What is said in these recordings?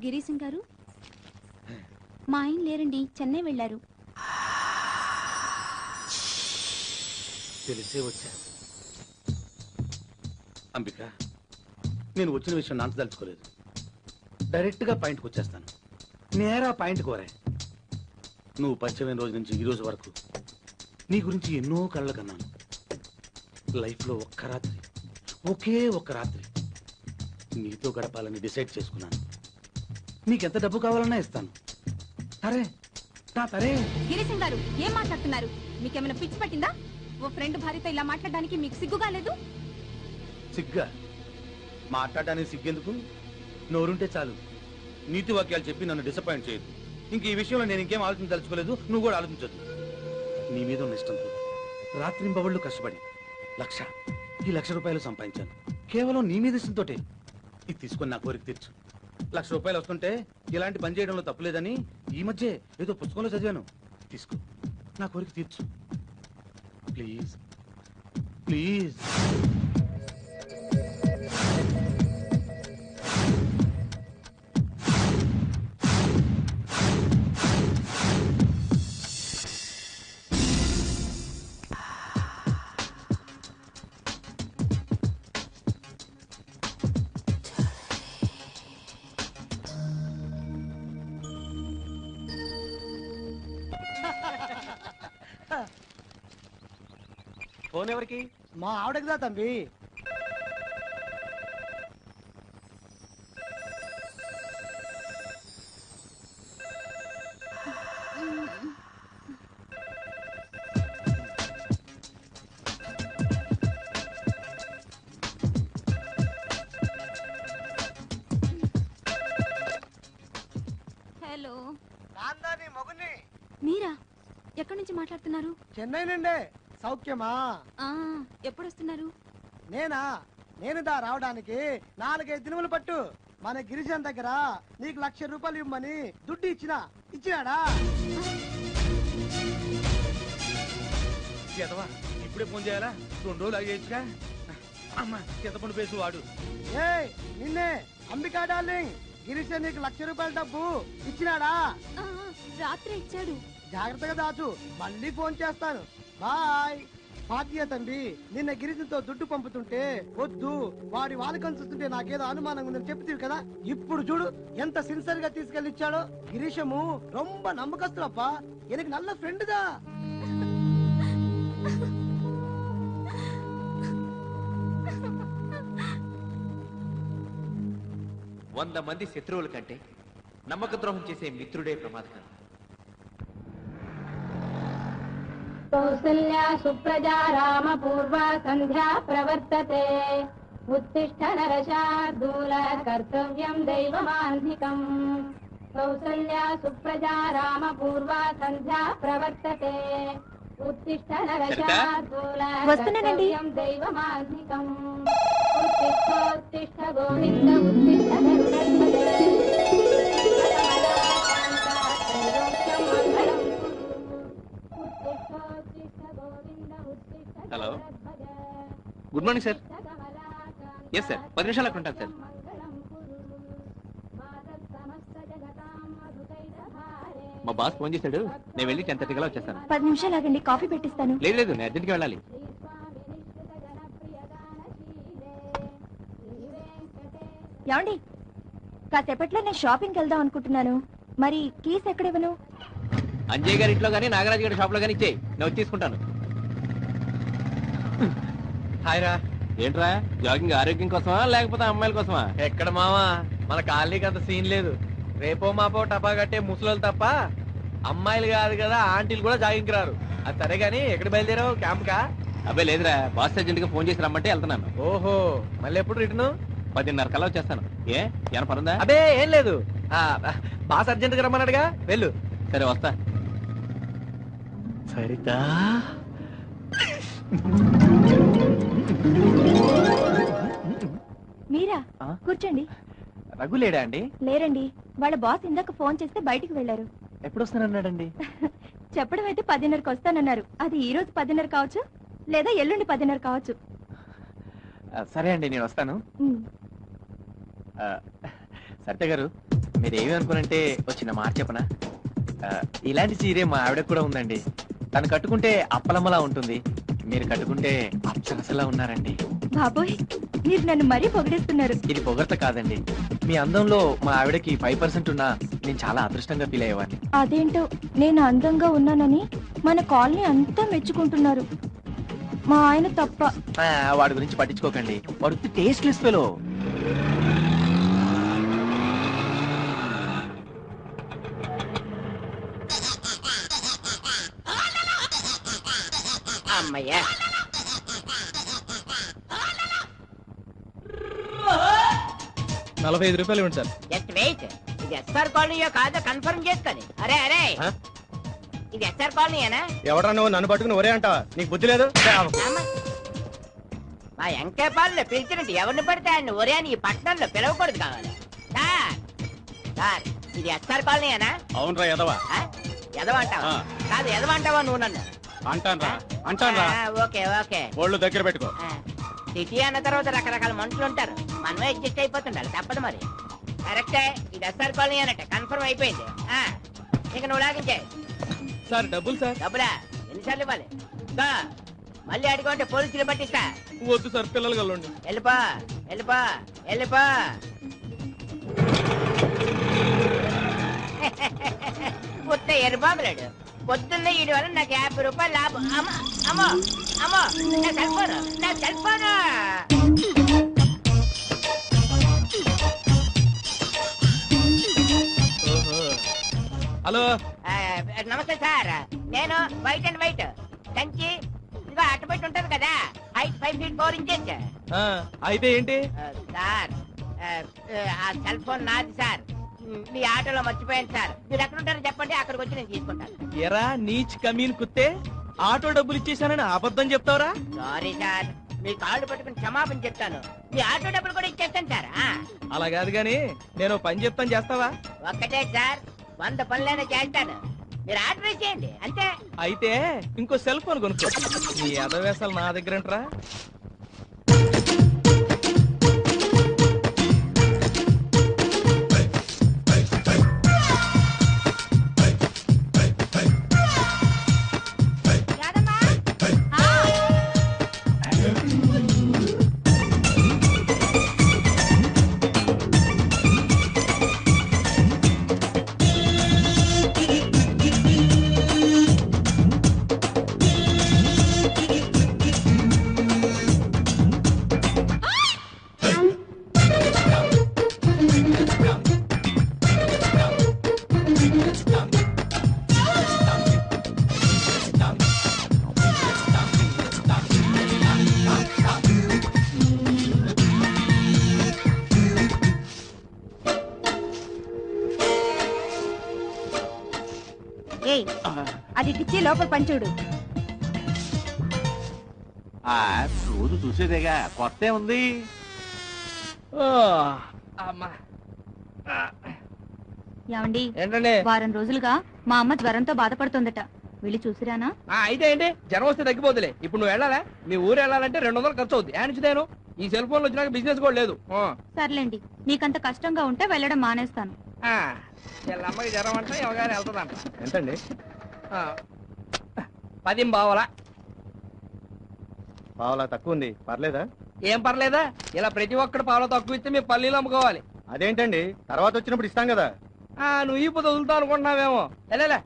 గిరీశం గారు, మా ఆయన లేరండి, చెన్నై వెళ్ళారు. తెలిసే వచ్చా. అంబిక, నేను వచ్చిన విషయం నాంచదలుచుకోలేదు. డైరెక్ట్గా పాయింట్కి వచ్చేస్తాను. నేరా పాయింట్ కోరే. నువ్వు పరిచయమైన రోజు నుంచి ఈ రోజు వరకు నీ గురించి ఎన్నో కలలు కన్నాను. లైఫ్లో ఒక్క రాత్రి, ఒకే ఒక్క రాత్రి నీతో గడపాలని డిసైడ్ చేసుకున్నాను. నీకెంత డబ్బు కావాలన్నా ఇస్తాను. తరే. గిరీశం గారు, ఏం మాట్లాడుతున్నారు? మీకేమైనా పిచ్చి పట్టిందా? ఓ ఫ్రెండ్ భార్యతో ఇలా మాట్లాడడానికి మీకు సిగ్గుగా లేదు? సిగ్గా? మాట్లాడడానికి సిగ్గెందుకు? నోరుంటే చాలు. నీతి వాక్యాలు చెప్పి నన్ను డిసప్పాయింట్ చేయదు. ఇంక ఈ విషయంలో నేను ఇంకేం ఆలోచించదలుచుకోలేదు. నువ్వు కూడా ఆలోచించదు. నీ మీద ఉన్న ఇష్టంతో రాత్రింబవళ్ళు కష్టపడి ఈ 1,00,000 రూపాయలు సంపాదించాను. కేవలం నీ మీద ఇష్టంతోటే. ఇది తీసుకొని నా కోరిక తీర్చు. 1,00,000 రూపాయలు వస్తుంటే ఇలాంటి పని చేయడంలో తప్పులేదని ఈ మధ్య ఏదో పుస్తకంలో చదివాను. తీసుకో, నా కోరిక తీర్చు ప్లీజ్. ప్లీజ్. ఫోన్ ఎవరికి? మా ఆవిడకిదా తంబి. హలో. నాందాని మొగుని. మీరా? ఎక్కడి నుంచి మాట్లాడుతున్నారు? చెన్నై నుండే. సౌఖ్యమా? ఎప్పుడు వస్తున్నారు? నేను రావడానికి 4-5 దినములు పట్టు. మన గిరిజన్ దగ్గర నీకు 1,00,000 రూపాయలు ఇవ్వమని దుడ్డు ఇచ్చినాడా? ఇప్పుడే ఫోన్ చేయాలా? 2 రోజులు అయ్యేచ్చుగా. అమ్మా, చింతపండు పేసు వాడు. నిన్నే అంబికా డార్లింగ్. గిరిజన్ నీకు 1,00,000 రూపాయల డబ్బు ఇచ్చినాడా? రాత్రి ఇచ్చాడు. జాగ్రత్తగా దాచు. మళ్ళీ ఫోన్ చేస్తాను. బాయ్. పాతియ తండ్రి, నిన్న గిరిజంతో దుడ్డు పంపుతుంటే వద్దు, వాడి వాళ్ళకం చూస్తుంటే నాకేదో అనుమానంగా ఉందని చెప్తీవి కదా. ఇప్పుడు చూడు ఎంత సిన్సియర్ గా తీసుకెళ్లి ఇచ్చాడో. గిరీశము రొంబ నమ్మకస్తులప్ప. ఎనకు నల్ల ఫ్రెండ్ దా. వంద మంది శత్రువుల కంటే నమ్మక ద్రోహం చేసే మిత్రుడే ప్రమాదకరం. కౌసల్యా సుప్రజా రామ పూర్వా సంధ్యా ప్రవర్తతే. ఉత్తిష్ఠ నరశార్దూల కర్తవ్యం దైవమాన్ధికం. కౌసల్యా సుప్రజా రామ పూర్వా సంధ్యా ప్రవర్తతే. ఉత్తిష్ఠ నరశార్దూల కర్తవ్యం దైవమాన్ధికం. ఉత్తిష్ఠోత్తిష్ఠ గోవింద ఉత్తిష్ఠ గరుడధ్వజ. Hello, good morning sir. Yes sir, 10 నిమిషాలు అక్కడ ఉంటాను సార్. మా బాస్ ఫోన్ చేశాడు, నేను వెళ్ళి 10:30 కల్లా వచ్చేస్తాను. 10 నిమిషాలు ఆగండి, కాఫీ పెట్టిస్తాను. లేదు, నేను అర్జెంట్గా వెళ్ళాలి. ఏమండి, కాసేపట్లో నేను షాపింగ్కి వెళ్దాం అనుకుంటున్నాను. మరి కీస్ ఎక్కడ ఇవ్వను? అంజయ్ గారి ఇంట్లో కానీ నాగరాజు గారి షాప్ లో కానీ ఇచ్చేయి, నేను వచ్చి తీసుకుంటాను. హాయ్ రా. ఏంట్రా, జాగింగ్ ఆరోగ్యం కోసమా లేకపోతే అమ్మాయిల కోసమా? ఎక్కడ మావా, మన కాలనీకి అంత సీన్ లేదు. రేపో మాపో టపా కట్టే ముసలోళ్ళు తప్ప అమ్మాయిలు కాదు కదా, ఆంటీలు కూడా జాగింగ్ రారు. అది సరే గానీ ఎక్కడ బయలుదేరావు? క్యాంప్ కా? అబ్బాయి లేదురా, బాస్ అర్జెంట్ గా ఫోన్ చేసి రమ్మంటే వెళ్తున్నాను. ఓహో, మళ్ళీ ఎప్పుడు రిటర్న్? 10:30 కల్లా వచ్చేస్తాను. ఏమైనా పనుందా? అబే ఏం లేదు, బాస్ అర్జెంట్ గా రమ్మన్నాడుగా, వెళ్ళు. సరే వస్తా. సరితా మీరా? కూర్చోండి. రఘు లేడా అండి? లేరండి, వాళ్ళ బాస్ ఇందాక ఫోన్ చేస్తే బయటికి వెళ్లారు. ఎప్పుడు వస్తానన్నాడండి? చెప్పడం అయితే 10:30కి వస్తానన్నారు. అది ఈ రోజు 10:30 కావచ్చు, లేదా ఎల్లుండి 10:30 కావచ్చు. సరే అండి, నేను వస్తాను. సరిత గారు, మీరేమి అనుకోనంటే వచ్చిన మాట చెప్పనా? ఇలాంటి చీరే మా ఆవిడకు కూడా ఉందండి. తను కట్టుకుంటే అప్పలమ్మలా ఉంటుంది, మీరు కట్టుకుంటే అప్సరసలా ఉన్నారండి. బాబోయ్, మీరు నన్ను మరీ పొగిడేస్తున్నారు. ఇది పొగడ్త కాదండి, మీ అందంలో మా ఆవిడకి 5% ఉన్నా నేను చాలా అదృష్టంగా ఫీల్ అయ్యేవాడిని. అదేంటో నేను అందంగా ఉన్నానని మన కాలనీ అంతా మెచ్చుకుంటున్నారు, మా ఆయన తప్ప. వాడి గురించి పట్టించుకోకండి, వాడు టేస్ట్లెస్ ఫెలో. అమ్మయ్యా, ₹45 ఇవ్వండి సార్. Just wait. ఇది ఎస్ఆర్ కాలనీయో కాదో కన్ఫర్మ్ చేసుకొని. అరే అరే, ఇది ఎస్ఆర్ కాలనీయేనా? ఎవడరా నువ్వు నన్ను పట్టుకుని ఒరే అంటావా? నీకు బుద్ధి లేదు? అమ్మ, మా ఎంకేపాల్లో పిలిచినట్టు ఎవరిని పడితే ఆయన ఒరే అని ఈ పట్టణంలో పిలవకూడదు కావాలి. సార్ సార్, ఇది ఎస్ఆర్ కాలనీయేనా? అవునరా ఎదవా. ఎదవంటావా? కాదు, ఎదవంటావా నువ్వు నన్ను? అంటాన్రా. Okay okay. ఒళ్ళు దగ్గర పెట్టుకో. సిటీ అన్న తర్వాత రకరకాల మనుషులు ఉంటారు, మనమే అడ్జస్ట్ అయిపోతుండాలి, తప్పదు మరి. కరెక్టే, ఇది ఎస్ఆర్ కాలనీ అన్నట్టు కన్ఫర్మ్ అయిపోయింది. ఇక నువ్వు లాగించే. సార్ డబ్బులు సార్. డబ్బులా? ఎన్నిసార్లు ఇవ్వాలి? మళ్ళీ అడుగుంటే పోలీసులు పట్టిస్తా. వద్దు సార్, పిల్లలు కలండి. వెళ్ళిపో వెళ్ళిపో వెళ్ళిపో. ఉత్త ఎరుబాబులాడు. పొద్దున్న ఈడి వల్ల నాకు ₹50 లాభం. అమ్మో అమ్మో, నా సెల్ఫోను, నా సెల్ఫోను. హలో, నమస్తే సార్, నేను వైట్ అండ్ వైట్ కంచి ఇంకా అటుబెట్టి ఉంటది కదా, హైట్ 5 feet 4 inches. అయితే ఏంటి సార్, ఆ సెల్ ఫోన్ నాది సార్, మీ ఆటోలో మర్చిపోయాను సార్. మీరు ఎక్కడ ఉంటారో చెప్పండి, అక్కడికి వచ్చి నేను తీసుకుంటాను. ఎరా నీచ్ కమీన్ కుత్తే, ఆటో డబ్బులు ఇచ్చేసానని అబద్ధం చెప్తావరా? సారీ సార్, మీ కాళ్ళు పట్టుకుని క్షమాపణ చెప్తాను. మీ ఆటో డబ్బులు కూడా ఇచ్చేస్తాను సార్. అలా కాదు గాని నేను పని చెప్తాను, చేస్తావా? ఒక్కటే సార్, 100 పనులైనా చేస్తాను, మీరు ఆర్డర్ చేయండి అంతే. అయితే ఇంకో సెల్ ఫోన్ కొనుక్కో. నీ అదవేశాలు నా దగ్గర అంటరా? అది ఇచ్చి లోపల పంచుడు. రోజు చూసేదేగా, కొత్త ఉంది. ఏమండి, ఏంటండి? వారం రోజులుగా మా అమ్మ జ్వరంతో బాధపడుతుందట, వెళ్ళి చూసిరానా? అయితే ఏంటి, జ్వరం వస్తే తగ్గిపోతులే. ఇప్పుడు నువ్వు వెళ్ళాలా? మీ ఊరు వెళ్ళాలంటే 200 ఖర్చు అవుద్ది. నుంచిదేను ఈ సెల్ ఫోన్ వచ్చినాక బిజినెస్ కూడా లేదు. సర్లేండి, నీకంత కష్టంగా ఉంటే వెళ్ళడం మానేస్తాను. అమ్మకి జ్వరం అంటే ఎవగానే వెళ్తుందంట. ఎంతండి? 10 పావలా. పావులా తక్కువ ఉంది, పర్లేదా? ఏం పర్లేదా? ఇలా ప్రతి ఒక్కడు పావులా తక్కువ ఇస్తే మేము పల్లీలు అమ్ముకోవాలి. అదేంటండి, తర్వాత వచ్చినప్పుడు ఇస్తాం కదా. నువ్వు ఇప్పుడు వదులుతావు అనుకుంటున్నావేమో. వెళ్ళలే,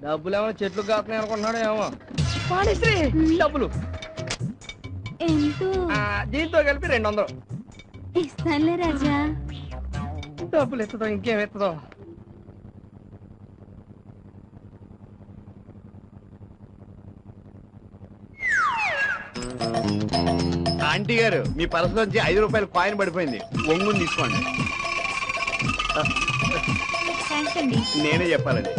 డబ్బులు ఏమో చెట్లు కాస్తున్నాయి అనుకుంటున్నాడు ఏమో. డబ్బులు దీంతో కలిపి 200 ఇస్తానులే రాజా. డబ్బులు ఎత్తుదో ఇంకేం ఎత్తుదో. ఆంటీ గారు, మీ పర్స్ నుంచి ₹5 కాయిన్ పడిపోయింది, ఒంగుని తీసుకోండి. థ్యాంక్స్ అండి. నేనే చెప్పాలండి.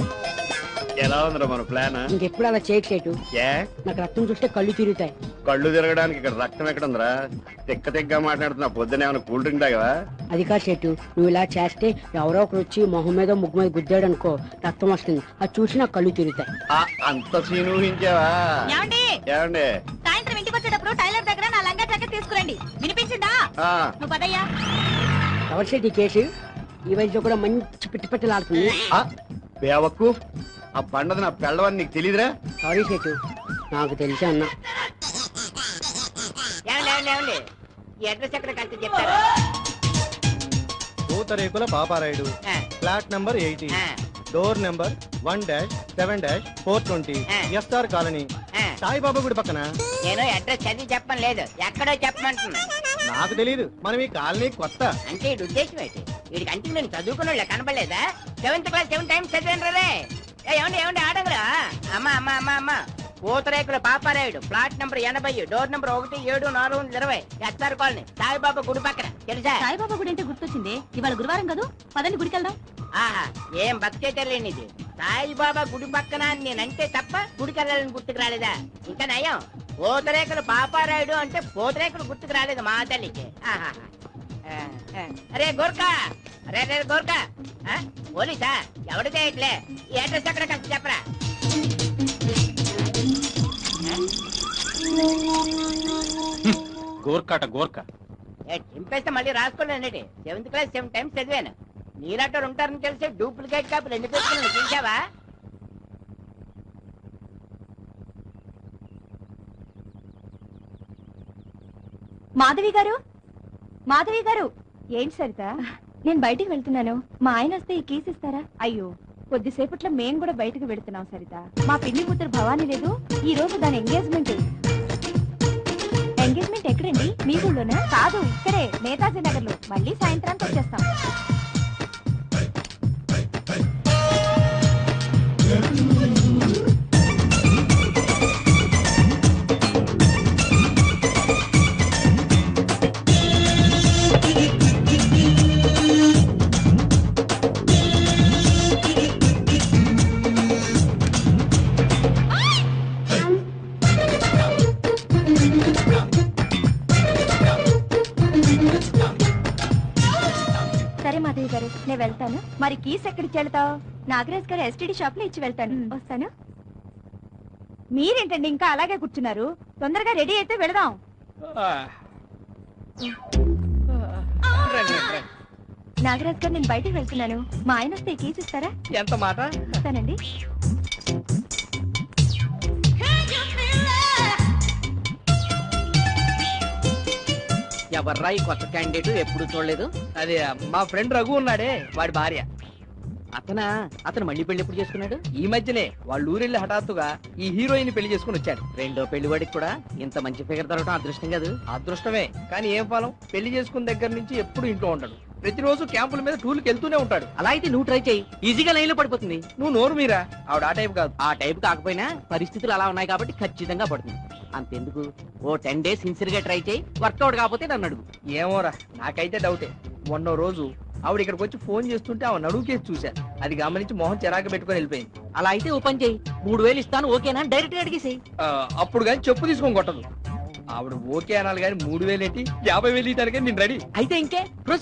ఎలా ఉందిరా మన ప్లాన్? ఇంకెప్పుడు అలా చేయట్లేదు. ఏ, నాకు రక్తం చూస్తే కళ్ళు తిరుగుతాయి. కళ్ళు తిరగడానికి ఇక్కడ రక్తం ఎక్కడ ఉందిరా? తిక్క మాట్లాడుతున్నా. పొద్దున ఏమైనా కూల్ డ్రింక్ తాగవా? అది కాదు చెట్టు, నువ్వు ఇలా చేస్తే ఎవరో ఒకరు వచ్చి మొహం మీద ముగ్గు మీద గుద్దాడు అనుకో, రక్తం వస్తుంది. అది చూసి నాకు కళ్ళు తిరుగుతాయి. అంత సీన్ ఊహించావా? ఏమండి, సాయంత్రం ఇంటికి వచ్చేటప్పుడు టైలర్ దగ్గర నా లంగా జాకెట్ తీసుకురండి. వినిపించిందా? నువ్వు పదయ్యా. ఎవరి సెట్ ఈ కేసు? ఈ వయసులో కూడా మంచి పిట్టి పెట్టలాడుతుంది. బేవక్కు ఆ బండది నా పెళ్ళవని నీకు తెలియదురా? సారీ సెట్, నాకు తెలిసి అన్నా. ఏమండి ఈ అడ్రస్ ఎక్కడ కలిసి చెప్తారా? పూతరేకుల పాపారాయుడు, ఆ, ఫ్లాట్ నంబర్ 80, ఆ, డోర్ నెంబర్ 1-7-420, ఎస్ఆర్ కాలనీ, ఆ. సాయిబాబా గుడి పక్కన. నేను అడ్రస్ చదివి చెప్పను లేదు, ఎక్కడో చెప్పమంటున్నా. నాకు తెలియదు, మనం ఈ కాలనీ కొత్త. అంటే వీడి ఉద్దేశం ఏంటి? వీడికి అంటే నేను చదువుకున్న వాళ్ళ కనపడలేదా? 7th క్లాస్ 7 టైమ్స్ చదివాను రే. ఏమండి ఆడంగురా? అమ్మా పూతరేకుల Paparayudu, flat number 80, door number 17420, SR colony, Saibaba గుడి పక్కన. తెలుసా? సాయిబాబా గుడి అంటే గుర్తొచ్చింది. ఇవాళ గురువారం కదా, పదండి గుడికి వెళ్దాం. ఆహా, ఏం బతికేటలేనిది. సాయిబాబా గుడి పక్కన అని నేనంటే తప్ప గుడికి వెళ్ళాలని గుర్తుకు రాలేదా? ఇంకా నయం, పూతరేకుల పాపారాయుడు అంటే పూతరేకులు గుర్తుకు రాలేదు మా తల్లికి. ఆహా, అరే గోర్ఖా, అరే గోర్ఖా, పోలీసా? ఎవడితే ఇట్లే ఈ అడ్రస్ ఎక్కడ కలిసి చెప్పరా? గోర్కాట గోర్కా. చింపేస్తే మళ్ళీ రాసుకోలేనండి. 7th క్లాస్ 7 టైమ్స్ చదివాను. నీలాంటి ఉంటారని తెలిసి డూప్లికేట్ కాపులు ఎన్ని పెట్టుకుని చూసావా? మాధవి గారు ఏంటి సరిత? నేను బయటికి వెళ్తున్నాను, మా ఆయన వస్తే ఈ కీస్ ఇస్తారా? అయ్యో, కొద్దిసేపట్లో మేం కూడా బయటకు వెళ్తున్నాం సరిత. మా పిన్ని కూతురు భవానీ లేదు, ఈ రోజు దాని ఎంగేజ్మెంట్. ఎంగేజ్మెంట్ ఎక్కడండి? మీ ఊళ్ళోనా? కాదు, ఇక్కడే నేతాజీ నగర్ లో. మళ్ళీ సాయంత్రానికి వచ్చేస్తాం. సరే మాధవి గారు, నేను వెళ్తాను. మరి కీస్ ఎక్కడికి వెళ్తావు? నాగరాజ్ గారు ఎస్టీడీ షాప్ లో ఇచ్చి వెళ్తాను. వస్తాను. మీరేంటండి ఇంకా అలాగే కూర్చున్నారు? తొందరగా రెడీ అయితే వెళదాం. నాగరాజ్ గారు, నేను బయటికి వెళ్తున్నాను, మా ఆయన వస్తే కీస్ ఇస్తారా? ఎంత మాట? ఇస్తానండి. ఎవర్రా ఈ కొత్త క్యాండిడేట్? ఎప్పుడు చూడలేదు. అదే మా ఫ్రెండ్ రఘు ఉన్నాడే, వాడి భార్య. అతను మళ్ళీ పెళ్లి ఎప్పుడు చేసుకున్నాడు? ఈ మధ్యనే వాళ్ళ ఊరెళ్ళి హఠాత్తుగా ఈ హీరోయిన్ పెళ్లి చేసుకుని వచ్చాడు. రెండో పెళ్లి వాడికి కూడా ఇంత మంచి ఫిగర్ దొరకడం అదృష్టం కాదు? అదృష్టమే, కానీ ఏం ఫలం? పెళ్లి చేసుకున్న దగ్గర నుంచి ఎప్పుడు ఇంట్లో ఉంటాడు. ప్రతిరోజు క్యాంపుల మీద టూర్కి వెళ్తూనే ఉంటాడు. అలా అయితే నువ్వు ట్రై చేయి, ఈజీగా లైన్ లో పడిపోతుంది. నువ్వు నోరు మీరా, ఆవిడ ఆ టైప్ కాదు. ఆ టైప్ కాకపోయినా పరిస్థితులు అలా ఉన్నాయి కాబట్టి ఖచ్చితంగా పడుతుంది. అంతెందుకు, ఓ 10 days సిన్సియర్ గా ట్రై చేయి, వర్కౌట్ కాకపోతే నన్ను అడుగు. ఏమోరా, నాకైతే డౌటే. మొన్న రోజు ఆవిడ ఇక్కడికి వచ్చి ఫోన్ చేస్తుంటే ఆవిడ నడువు కేసు చూశా. అది గమనించి మొహం చిరాకు పెట్టుకొని వెళ్ళిపోయింది. అలా అయితే ఓ పని చేయి, 3000 ఇస్తాను ఓకేనా, డైరెక్ట్ గా అడిగేసేయి. అప్పుడు కానీ చెప్పు తీసుకొని కొట్టదు. ఆవిడ ఓకే అనాలి కానీ 3000 ఏంటి, 50,000 ఇవ్వడానికి నేను రెడీ. అయితే ఇంకే ప్రొసీడ్.